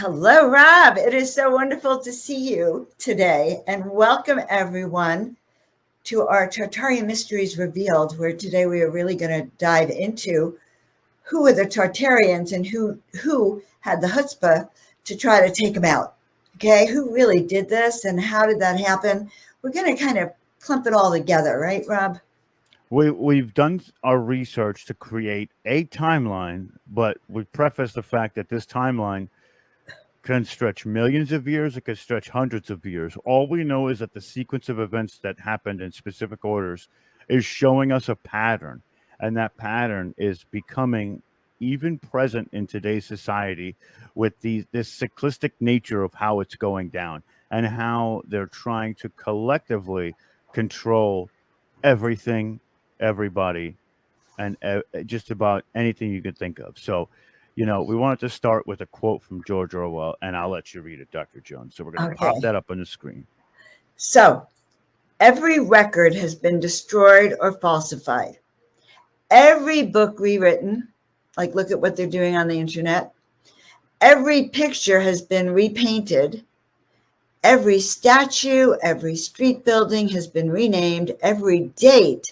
Hello, Rob. It is so wonderful to see you today, and welcome everyone to our Tartarian Mysteries Revealed, where today we are really going to dive into who are the Tartarians and who had the chutzpah to try to take them out. Okay, who really did this and how did that happen? We're going to kind of clump it all together, right, Rob? We've done our research to create a timeline, but we preface the fact that this timeline can stretch millions of years, it can stretch hundreds of years. All we know is that the sequence of events that happened in specific orders is showing us a pattern, and that pattern is becoming even present in today's society with this cyclistic nature of how it's going down and how they're trying to collectively control everything, everybody, and just about anything you could think of. So, we wanted to start with a quote from George Orwell, and I'll let you read it, Dr. Jones. So we're going to pop Okay. that up on the screen. So, every record has been destroyed or falsified. Every book rewritten, like look at what they're doing on the internet. Every picture has been repainted. Every statue, every street building has been renamed. Every date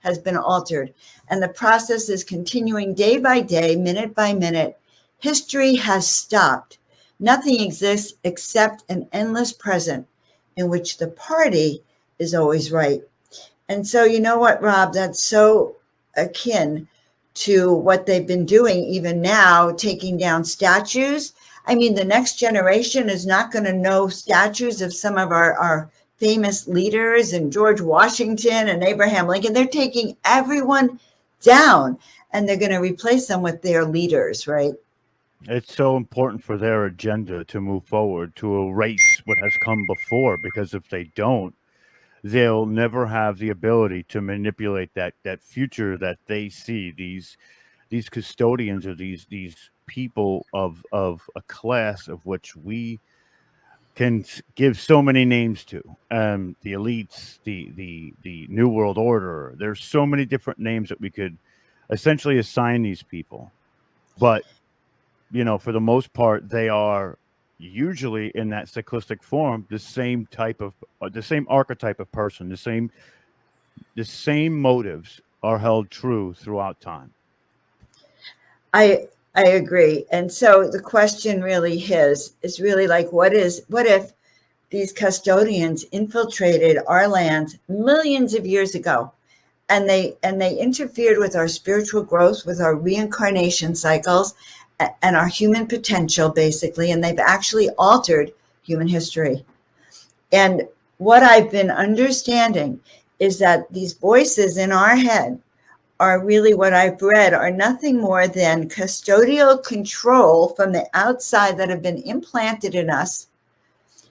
has been altered. And the process is continuing day by day, minute by minute. History has stopped. Nothing exists except an endless present in which the party is always right. And so, you know what, Rob, that's so akin to what they've been doing even now, taking down statues. I mean, the next generation is not going to know statues of some of our famous leaders and George Washington and Abraham Lincoln. They're taking everyone down and they're going to replace them with their leaders, right? It's so important for their agenda to move forward, to erase what has come before, because if they don't, they'll never have the ability to manipulate that future that they see. These custodians, or these people of a class of which we can give so many names to, the elites, the New World Order. There's so many different names that we could essentially assign these people, but for the most part, they are usually in that cyclistic form the same archetype of person, the same motives are held true throughout time. I agree. And so the question really is really like, what if these custodians infiltrated our lands millions of years ago, and they interfered with our spiritual growth, with our reincarnation cycles, and our human potential, basically, and they've actually altered human history. And what I've been understanding is that these voices in our head are really, what I've read, are nothing more than custodial control from the outside that have been implanted in us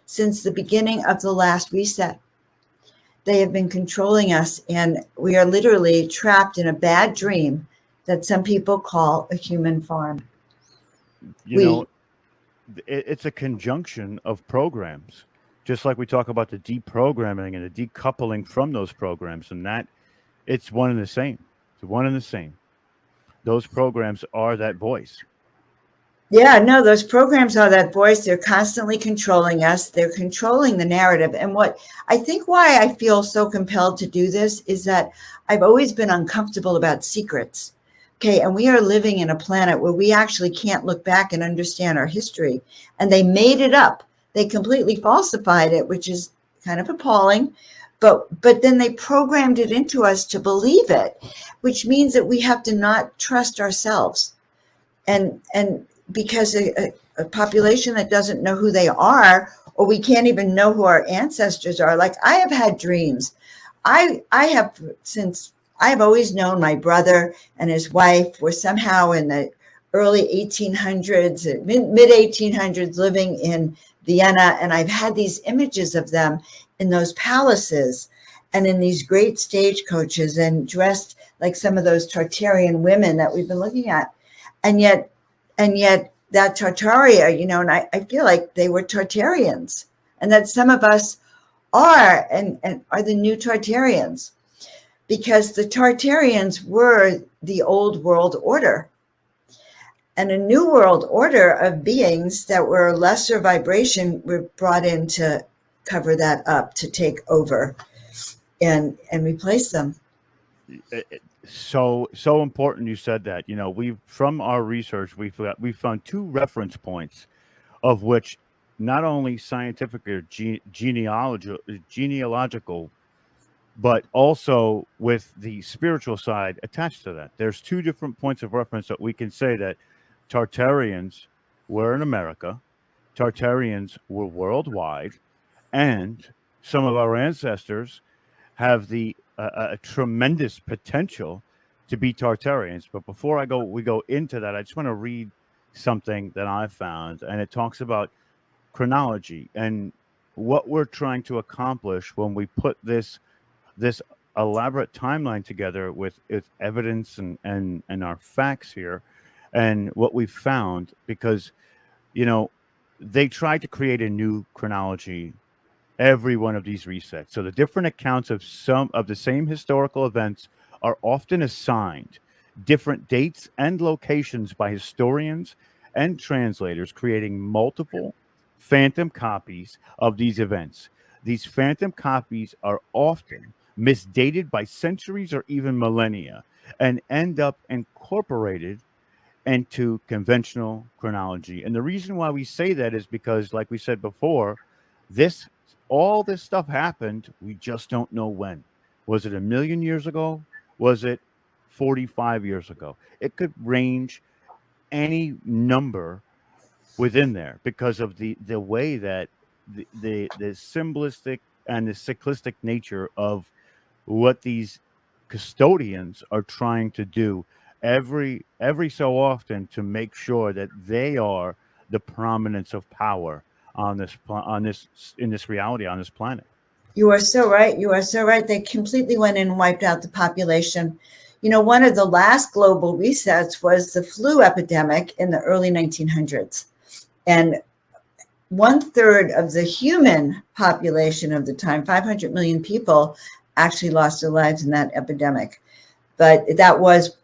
since the beginning of the last reset. They have been controlling us, and we are literally trapped in a bad dream that some people call a human farm. You know, it's a conjunction of programs, just like we talk about the deprogramming and the decoupling from those programs, and that it's one and the same. It's one and the same. Those programs are that voice. Yeah, no, those programs are that voice. They're constantly controlling us. They're controlling the narrative. And what I think, why I feel so compelled to do this, is that I've always been uncomfortable about secrets. Okay, and we are living in a planet where we actually can't look back and understand our history. And they made it up. They completely falsified it, which is kind of appalling. But then they programmed it into us to believe it, which means that we have to not trust ourselves. And because a population that doesn't know who they are, or we can't even know who our ancestors are. Like, I have had dreams. I have always known my brother and his wife were somehow in the early 1800s, mid 1800s, living in Vienna. And I've had these images of them in those palaces and in these great stagecoaches and dressed like some of those Tartarian women that we've been looking at. And yet that Tartaria, and I feel like they were Tartarians, and that some of us are and are the new Tartarians, because the Tartarians were the old world order. And a new world order of beings that were lesser vibration were brought in to cover that up, to take over and replace them. So important you said that. You know, we've from our research we found two reference points of which not only scientific or genealogical, but also with the spiritual side attached to that. There's two different points of reference that we can say that Tartarians were in America, Tartarians were worldwide, and some of our ancestors have the a tremendous potential to be Tartarians. But before we go into that, I just want to read something that I found, and it talks about chronology and what we're trying to accomplish when we put this elaborate timeline together with evidence and our facts here and what we found, because you know they tried to create a new chronology every one of these resets. So the different accounts of some of the same historical events are often assigned different dates and locations by historians and translators, creating multiple phantom copies of these events. These phantom copies are often misdated by centuries or even millennia and end up incorporated into conventional chronology. And the reason why we say that is because, like we said before, this all this stuff happened. We just don't know when. Was it 1,000,000 years ago? Was it 45 years ago? It could range any number within there because of the way that the symbolistic and the cyclistic nature of what these custodians are trying to do every so often to make sure that they are the prominence of power on this in this reality on this planet. You are so right. You are so right. They completely went in and wiped out the population. You know, one of the last global resets was the flu epidemic in the early 1900s. And 1/3 of the human population of the time, 500 million people, actually lost their lives in that epidemic. But that was,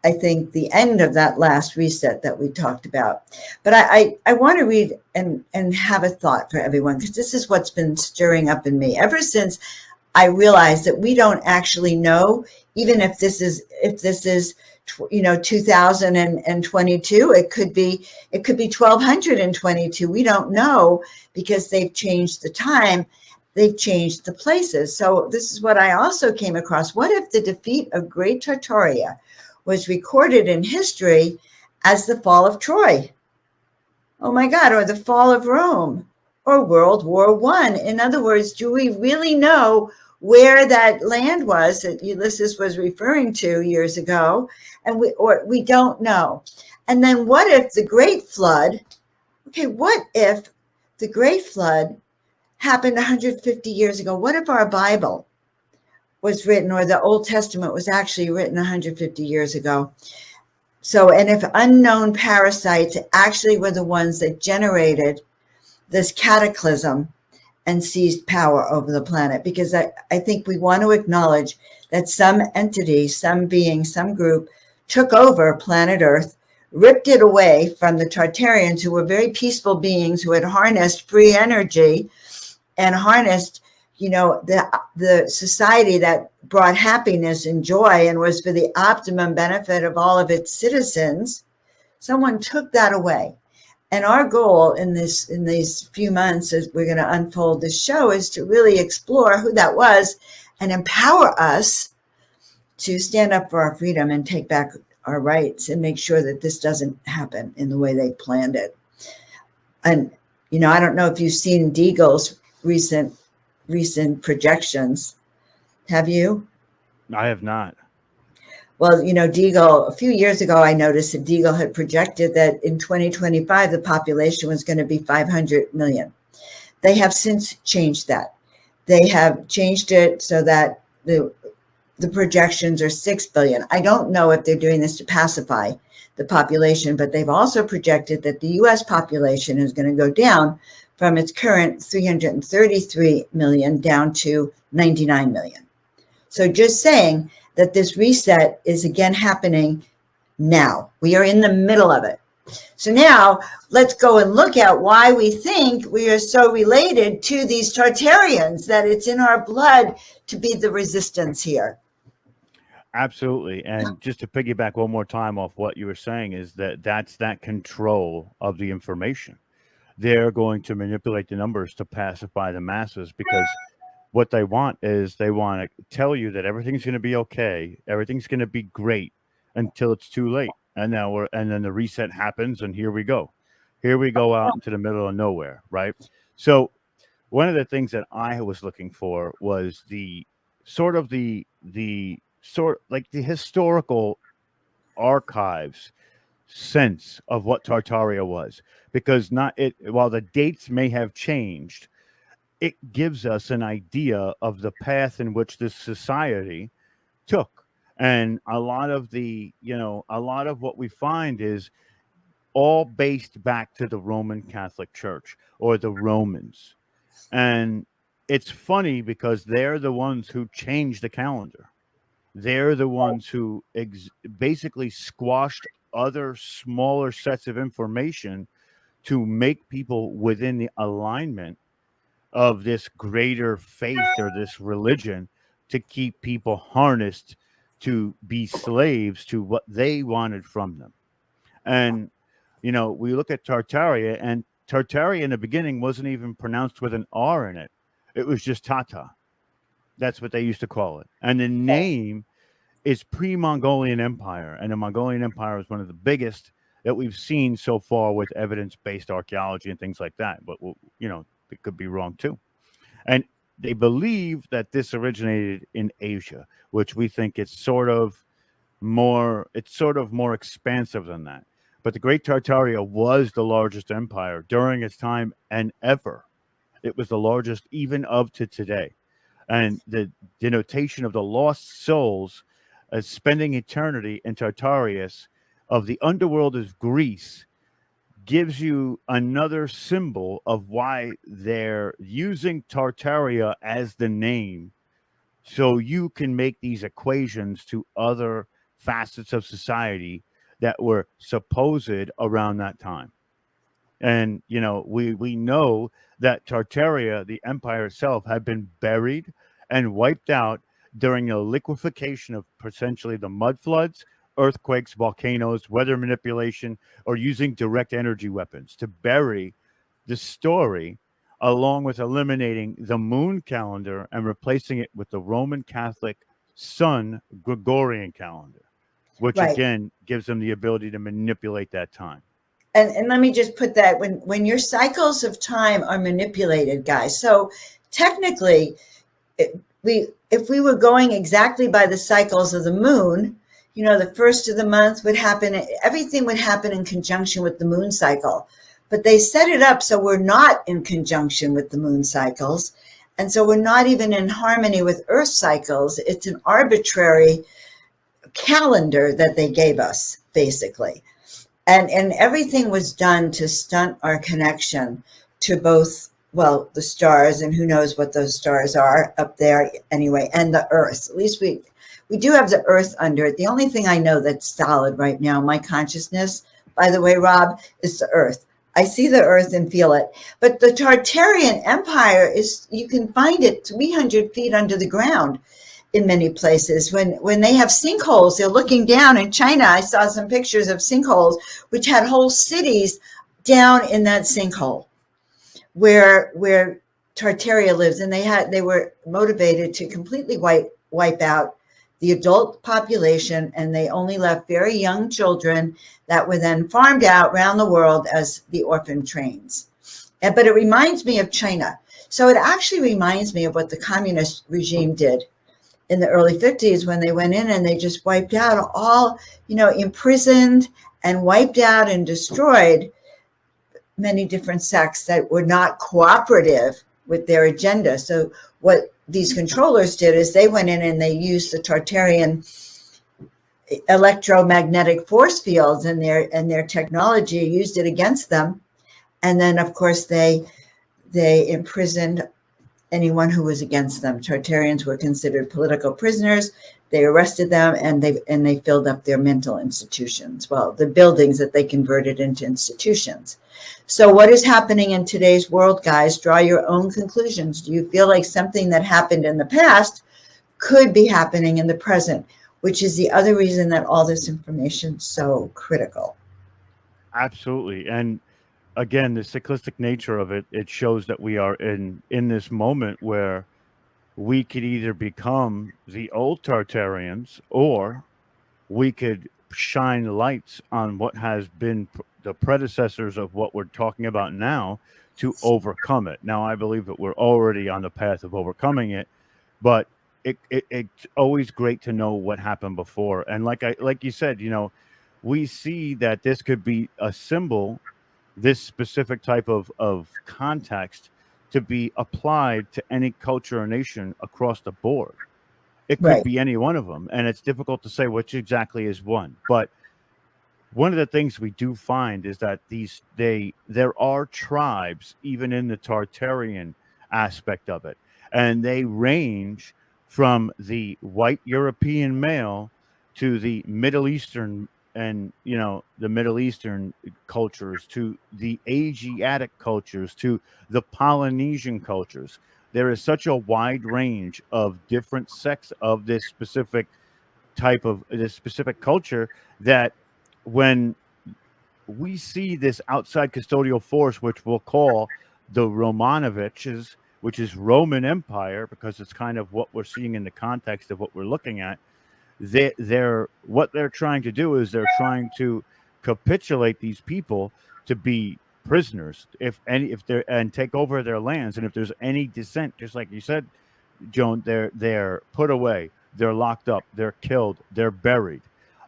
I think, the end of that last reset that we talked about. But I want to read and have a thought for everyone, because this is what's been stirring up in me ever since I realized that we don't actually know, even if this is 2022, it could be 1222. We don't know, because they've changed the time, they've changed the places. So this is what I also came across. What if the defeat of Great Tartaria was recorded in history as the fall of Troy? Oh my God, or the fall of Rome, or World War I. In other words, do we really know where that land was that Ulysses was referring to years ago? And we don't know. And then what if the Great Flood, what if the Great Flood happened 150 years ago? What if our Bible was written, or the Old Testament was actually written 150 years ago? So, and if unknown parasites actually were the ones that generated this cataclysm and seized power over the planet, because I think we want to acknowledge that some entity, some being, some group took over planet Earth, ripped it away from the Tartarians, who were very peaceful beings who had harnessed free energy and harnessed, the society that brought happiness and joy and was for the optimum benefit of all of its citizens. Someone took that away. And our goal in these few months, as we're going to unfold this show, is to really explore who that was and empower us to stand up for our freedom and take back our rights and make sure that this doesn't happen in the way they planned it. And, I don't know if you've seen Deagle's recent projections. Have you? I have not. Well, Deagle, a few years ago, I noticed that Deagle had projected that in 2025, the population was going to be 500 million. They have since changed that. They have changed it so that the projections are 6 billion. I don't know if they're doing this to pacify the population, but they've also projected that the US population is going to go down from its current 333 million down to 99 million. So just saying that this reset is again happening now. We are in the middle of it. So now let's go and look at why we think we are so related to these Tartarians, that it's in our blood to be the resistance here. Absolutely. And just to piggyback one more time off what you were saying, is that's that control of the information. They're going to manipulate the numbers to pacify the masses, because what they want is they want to tell you that everything's going to be okay, everything's going to be great until it's too late. And then the reset happens, and here we go. Here we go out into the middle of nowhere, right? So one of the things that I was looking for was the like the historical archives sense of what Tartaria was, because not it while the dates may have changed, it gives us an idea of the path in which this society took. And a lot of what we find is all based back to the Roman Catholic Church, or the Romans. And it's funny because they're the ones who changed the calendar. They're the ones who basically squashed other smaller sets of information to make people within the alignment of this greater faith or this religion, to keep people harnessed to be slaves to what they wanted from them. And, we look at Tartaria, and Tartaria in the beginning wasn't even pronounced with an R in it. It was just Tata. That's what they used to call it. And the name is pre-Mongolian Empire. And the Mongolian Empire is one of the biggest that we've seen so far with evidence-based archaeology and things like that. But, it could be wrong too. And they believe that this originated in Asia, which we think it's sort of more expansive than that. But the Great Tartaria was the largest empire during its time and ever. It was the largest even up to today. And the denotation of the lost souls as spending eternity in Tartarius of the underworld of Greece gives you another symbol of why they're using Tartaria as the name, so you can make these equations to other facets of society that were supposed around that time. And we know that Tartaria, the empire itself, had been buried and wiped out during the liquefaction of potentially the mud floods, earthquakes, volcanoes, weather manipulation, or using direct energy weapons to bury the story, along with eliminating the moon calendar and replacing it with the Roman Catholic sun Gregorian calendar, which Right. again gives them the ability to manipulate that time. And let me just put that, when your cycles of time are manipulated, guys. So technically, if we were going exactly by the cycles of the moon, the first of the month would happen, everything would happen in conjunction with the moon cycle. But they set it up so we're not in conjunction with the moon cycles. And so we're not even in harmony with Earth cycles. It's an arbitrary calendar that they gave us, basically. And everything was done to stunt our connection to both, the stars, and who knows what those stars are up there anyway, and the Earth. At least we do have the Earth under it. The only thing I know that's solid right now, my consciousness, by the way, Rob, is the Earth. I see the Earth and feel it. But the Tartarian Empire you can find it 300 feet under the ground in many places. When they have sinkholes, they're looking down. In China, I saw some pictures of sinkholes, which had whole cities down in that sinkhole where Tartaria lives. And they were motivated to completely wipe out the adult population, and they only left very young children that were then farmed out around the world as the orphan trains. But it reminds me of China. So it actually reminds me of what the communist regime did in the early 50s, when they went in and they just wiped out all, imprisoned and wiped out and destroyed many different sects that were not cooperative with their agenda. So what these controllers did is they went in and they used the Tartarian electromagnetic force fields and their technology, used it against them. And then, of course, they imprisoned anyone who was against them. Tartarians were considered political prisoners. They arrested them, and they filled up their mental institutions. Well, the buildings that they converted into institutions. So what is happening in today's world, guys? Draw your own conclusions. Do you feel like something that happened in the past could be happening in the present, which is the other reason that all this information is so critical? Absolutely. And again, the cyclistic nature of it, it shows that we are in this moment where we could either become the old Tartarians, or we could shine lights on what has been the predecessors of what we're talking about now to overcome it. Now, I believe that we're already on the path of overcoming it, but it's always great to know what happened before. And like you said, we see that this could be a symbol, this specific type of context, to be applied to any culture or nation across the board. It could Right. be any one of them, and it's difficult to say which exactly is one. But one of the things we do find is that there are tribes even in the Tartarian aspect of it, and they range from the white European male to the Middle Eastern, and the Middle Eastern cultures, to the Asiatic cultures, to the Polynesian cultures. There is such a wide range of different sects of this specific culture, that when we see this outside custodial force, which we'll call the Romanoviches, which is Roman Empire, because it's kind of what we're seeing in the context of what we're looking at. What they're trying to do is they're trying to capitulate these people to be prisoners, if they're, and take over their lands. And if there's any dissent, just like you said, Joan, they're put away, they're locked up, they're killed, they're buried.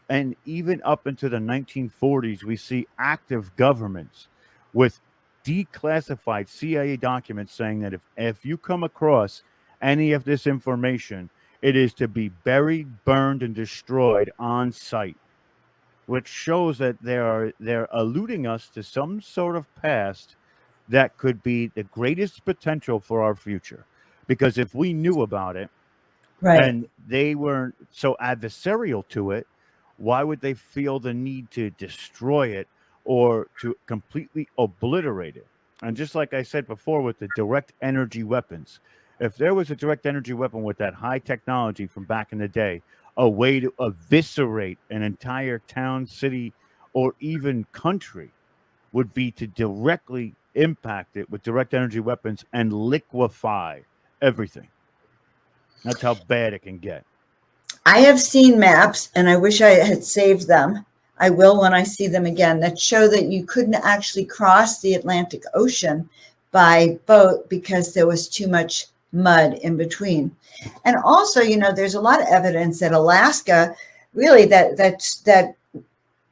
And even up into the 1940s, we see active governments with declassified CIA documents saying that if you come across any of this information, it is to be buried, burned, and destroyed on sight, which shows that they're alluding us to some sort of past that could be the greatest potential for our future. Because if we knew about it, Right. and they weren't so adversarial to it, why would they feel the need to destroy it or to completely obliterate it? And just like I said before with the direct energy weapons, if there was a direct energy weapon with that high technology from back in the day, a way to eviscerate an entire town, city, or even country, would be to directly impact it with direct energy weapons and liquefy everything. That's how bad it can get. I have seen maps, and I wish I had saved them. I will when I see them again, that show that you couldn't actually cross the Atlantic Ocean by boat because there was too much mud in between. And also, there's a lot of evidence that Alaska, really, that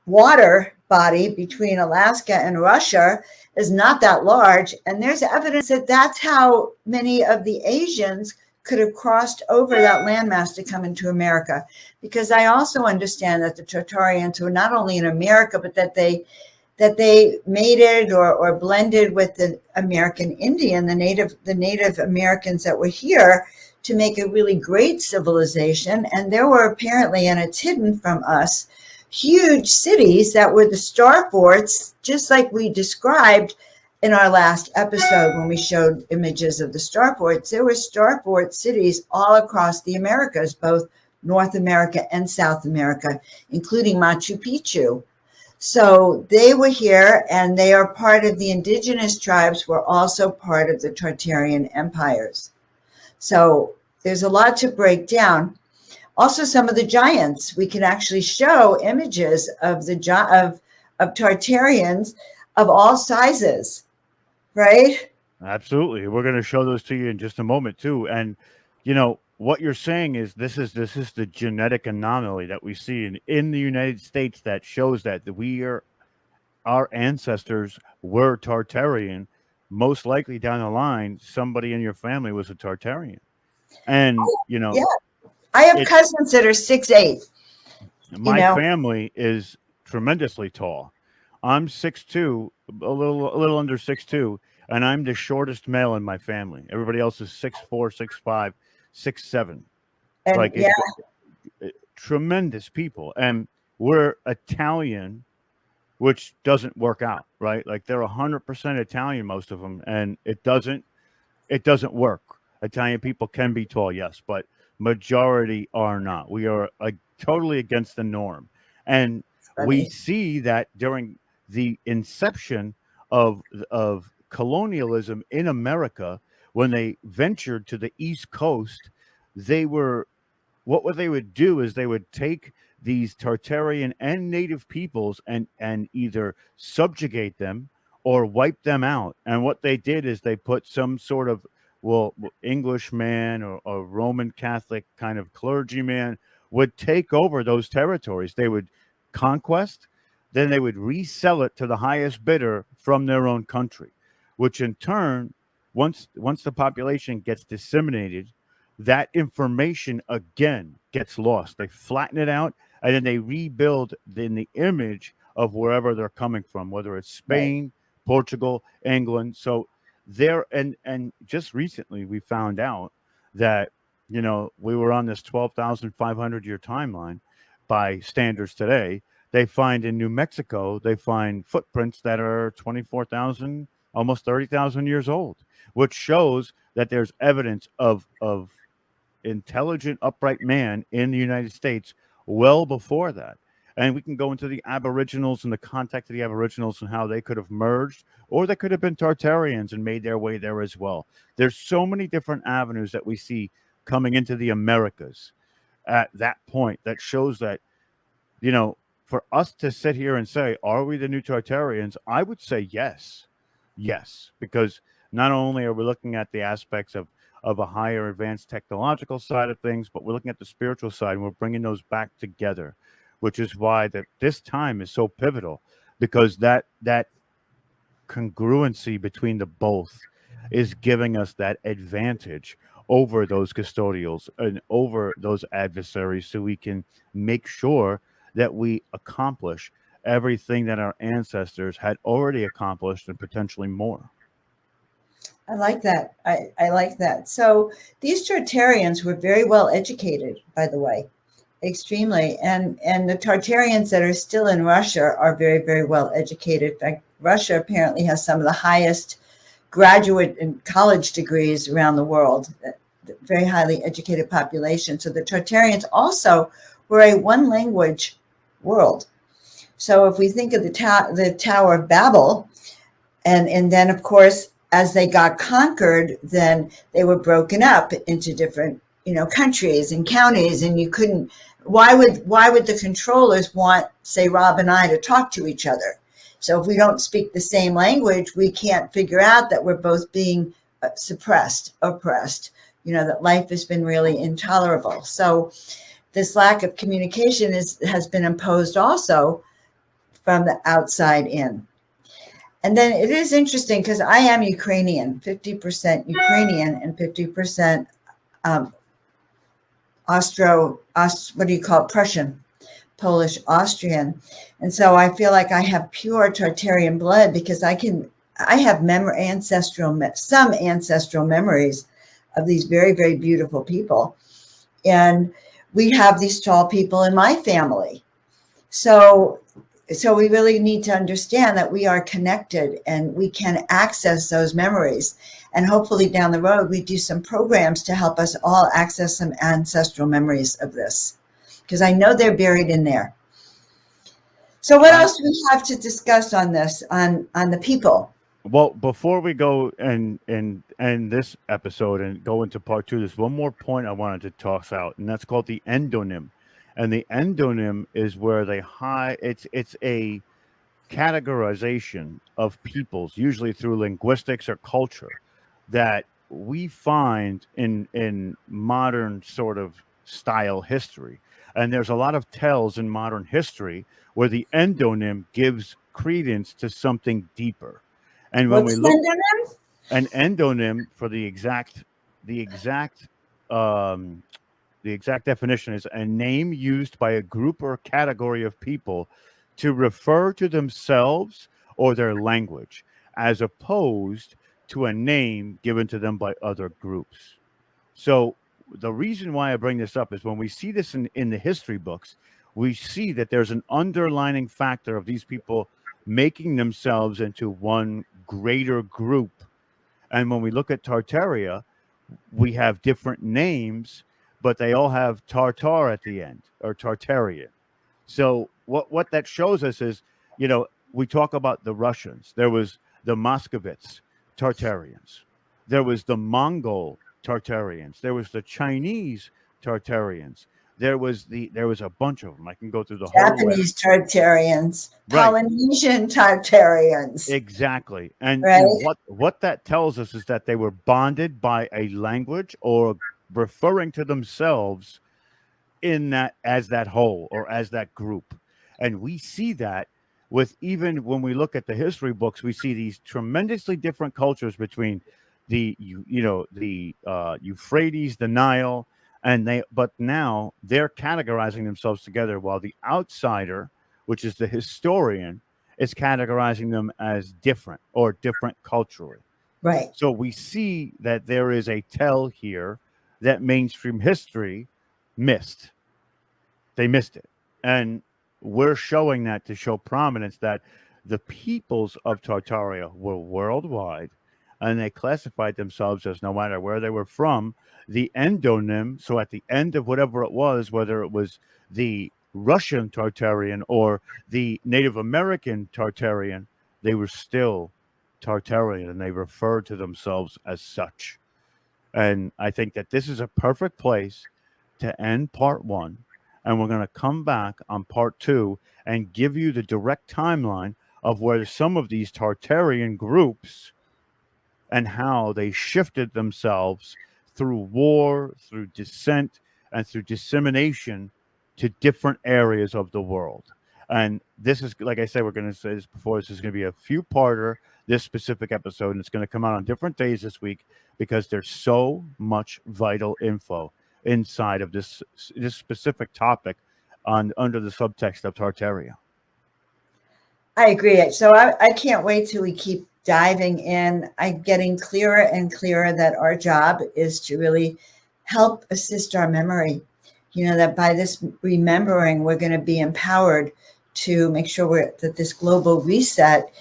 water body between Alaska and Russia is not that large. And there's evidence that that's how many of the Asians could have crossed over that landmass to come into America. Because I also understand that the Tartarians were not only in America, but that they mated or blended with the American Indian, the Native Americans that were here, to make a really great civilization. And there were apparently, and it's hidden from us, huge cities that were the star forts, just like we described in our last episode when we showed images of the star forts. There were star fort cities all across the Americas, both North America and South America, including Machu Picchu. So they were here, and they are part of the indigenous tribes, were also part of the Tartarian empires. So there's a lot to break down. Also, some of the giants, we can actually show images of of Tartarians of all sizes, right? Absolutely. We're going to show those to you in just a moment too. And what you're saying is this is the genetic anomaly that we see in the United States, that shows that our ancestors were Tartarian. Most likely down the line, somebody in your family was a Tartarian. And Yeah. I have it's cousins that are 6'8". my family is tremendously tall. I'm 6'2", a little under 6'2". and I'm the shortest male in my family. Everybody else is 6'4", 6'5", 6'7". And Like yeah, tremendous people, and we're Italian, which doesn't work out, right? Like they're 100% Italian, most of them, and it doesn't work. Italian people can be tall, yes, but majority are not. We are like totally against the norm, and we funny. see that during the inception of colonialism in America, when they ventured to the East Coast, they were what they would do is they would take these Tartarian and native peoples and either subjugate them or wipe them out. And what they did is they put some sort of Englishman or Roman Catholic kind of clergyman would take over those territories. They would conquest, then they would resell it to the highest bidder from their own country, which in turn, once the population gets disseminated, that information again gets lost. They flatten it out and then they rebuild in the image of wherever they're coming from, whether it's Right. Spain, Portugal, England. So there, and just recently we found out that we were on this 12,500 year timeline by standards today. They find in New Mexico, they find footprints that are 24,000, almost 30,000 years old, which shows that there's evidence of intelligent, upright man in the United States well before that. And we can go into the Aboriginals and the context of the Aboriginals and how they could have merged, or they could have been Tartarians and made their way there as well. There's so many different avenues that we see coming into the Americas at that point that shows that, you know, for us to sit here and say, are we the new Tartarians? I would say yes. Yes, because not only are we looking at the aspects of a higher advanced technological side of things, but we're looking at the spiritual side and we're bringing those back together, which is why that this time is so pivotal, because that congruency between the both is giving us that advantage over those custodials and over those adversaries, so we can make sure that we accomplish everything that our ancestors had already accomplished and potentially more. I like that. I like that. So these Tartarians were very well educated, by the way, extremely. And the Tartarians that are still in Russia are very, very well educated. In fact, Russia apparently has some of the highest graduate and college degrees around the world, very highly educated population. So the Tartarians also were a one language world. So if we think of the Tower of Babel, and then of course as they got conquered, then they were broken up into different countries and counties, and you couldn't. Why would the controllers want, say, Rob and I to talk to each other? So if we don't speak the same language, we can't figure out that we're both being suppressed, oppressed. That life has been really intolerable. So this lack of communication has been imposed also from the outside in. And then it is interesting because I am Ukrainian, 50% Ukrainian and 50% um, what do you call it? Prussian, Polish, Austrian. And so I feel like I have pure Tartarian blood because I have some ancestral memories of these very, very beautiful people. And we have these tall people in my family. So we really need to understand that we are connected and we can access those memories. And hopefully down the road, we do some programs to help us all access some ancestral memories of this, because I know they're buried in there. So what I else do we have to discuss on this, on the people? Well, before we go and this episode and go into part two, there's one more point I wanted to toss out, and that's called the endonym. And the endonym is where they hide. It's a categorization of peoples, usually through linguistics or culture, that we find in modern sort of style history. And there's a lot of tells in modern history where the endonym gives credence to something deeper. And when we What's look endonym? an endonym for the exact um, the exact definition is a name used by a group or category of people to refer to themselves or their language, as opposed to a name given to them by other groups. So the reason why I bring this up is when we see this in the history books, we see that there's an underlining factor of these people making themselves into one greater group. And when we look at Tartaria, we have different names, but they all have Tartar at the end, or Tartarian. So what that shows us is, we talk about the Russians. There was the Moscovites, Tartarians. There was the Mongol Tartarians. There was the Chinese Tartarians. There was a bunch of them. I can go through the whole list. Japanese Tartarians, Right. Polynesian Tartarians, Exactly. And right? what that tells us is that they were bonded by a language or referring to themselves in that as that whole or as that group. And we see that with, even when we look at the history books, we see these tremendously different cultures between the Euphrates, the Nile, but now they're categorizing themselves together, while the outsider, which is the historian, is categorizing them as different or different culturally. Right. So we see that there is a tell here that mainstream history missed. They missed it. And we're showing that to show prominence that the peoples of Tartaria were worldwide, and they classified themselves as, no matter where they were from, the endonym. So at the end of whatever it was, whether it was the Russian Tartarian or the Native American Tartarian, they were still Tartarian, and they referred to themselves as such. And I think that this is a perfect place to end part one. And we're going to come back on part two and give you the direct timeline of where some of these Tartarian groups and how they shifted themselves through war, through descent, and through dissemination to different areas of the world. And this is, like I said, we're going to say this before, this is going to be a few parter, this specific episode, and it's going to come out on different days this week because there's so much vital info inside of this specific topic under the subtext of Tartaria. I agree. So I can't wait till we keep diving in. I'm getting clearer and clearer that our job is to really help assist our memory. That by this remembering, we're going to be empowered to make sure that this global reset,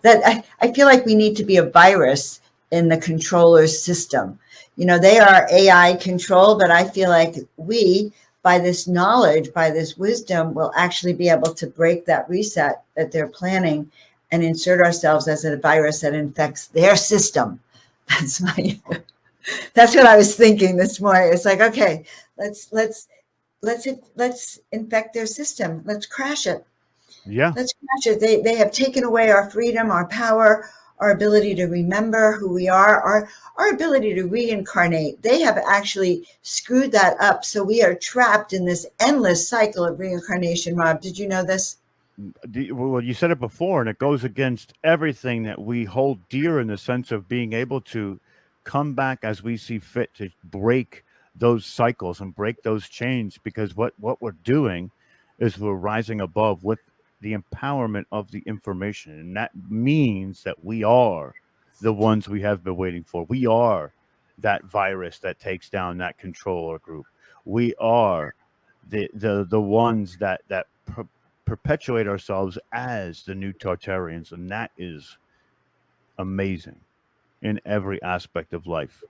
that I feel like we need to be a virus in the controller's system. They are AI control, but I feel like we, by this knowledge, by this wisdom, will actually be able to break that reset that they're planning and insert ourselves as a virus that infects their system. That's what I was thinking this morning. It's like, okay, let's infect their system. Let's crash it. Yeah. Let's crash it. They have taken away our freedom, our power, our ability to remember who we are, our ability to reincarnate. They have actually screwed that up. So we are trapped in this endless cycle of reincarnation. Rob, did you know this? Well, you said it before, and it goes against everything that we hold dear, in the sense of being able to come back as we see fit to break those cycles and break those chains, because what we're doing is we're rising above with the empowerment of the information. And that means that we are the ones we have been waiting for. We are that virus that takes down that controller group. We are the ones that perpetuate ourselves as the new Tartarians. And that is amazing in every aspect of life.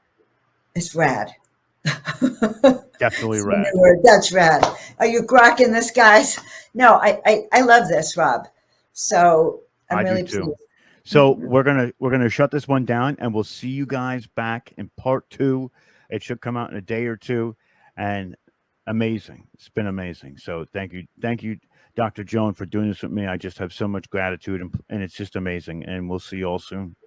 It's rad. Definitely rad. That's rad. Are you grokking this, guys? No, I love this, Rob. So I'm really do too. pleased. So we're gonna shut this one down, and we'll see you guys back in part two. It should come out in a day or two, and amazing. It's been amazing. So thank you, Dr. Joan, for doing this with me. I just have so much gratitude, and it's just amazing. And we'll see you all soon.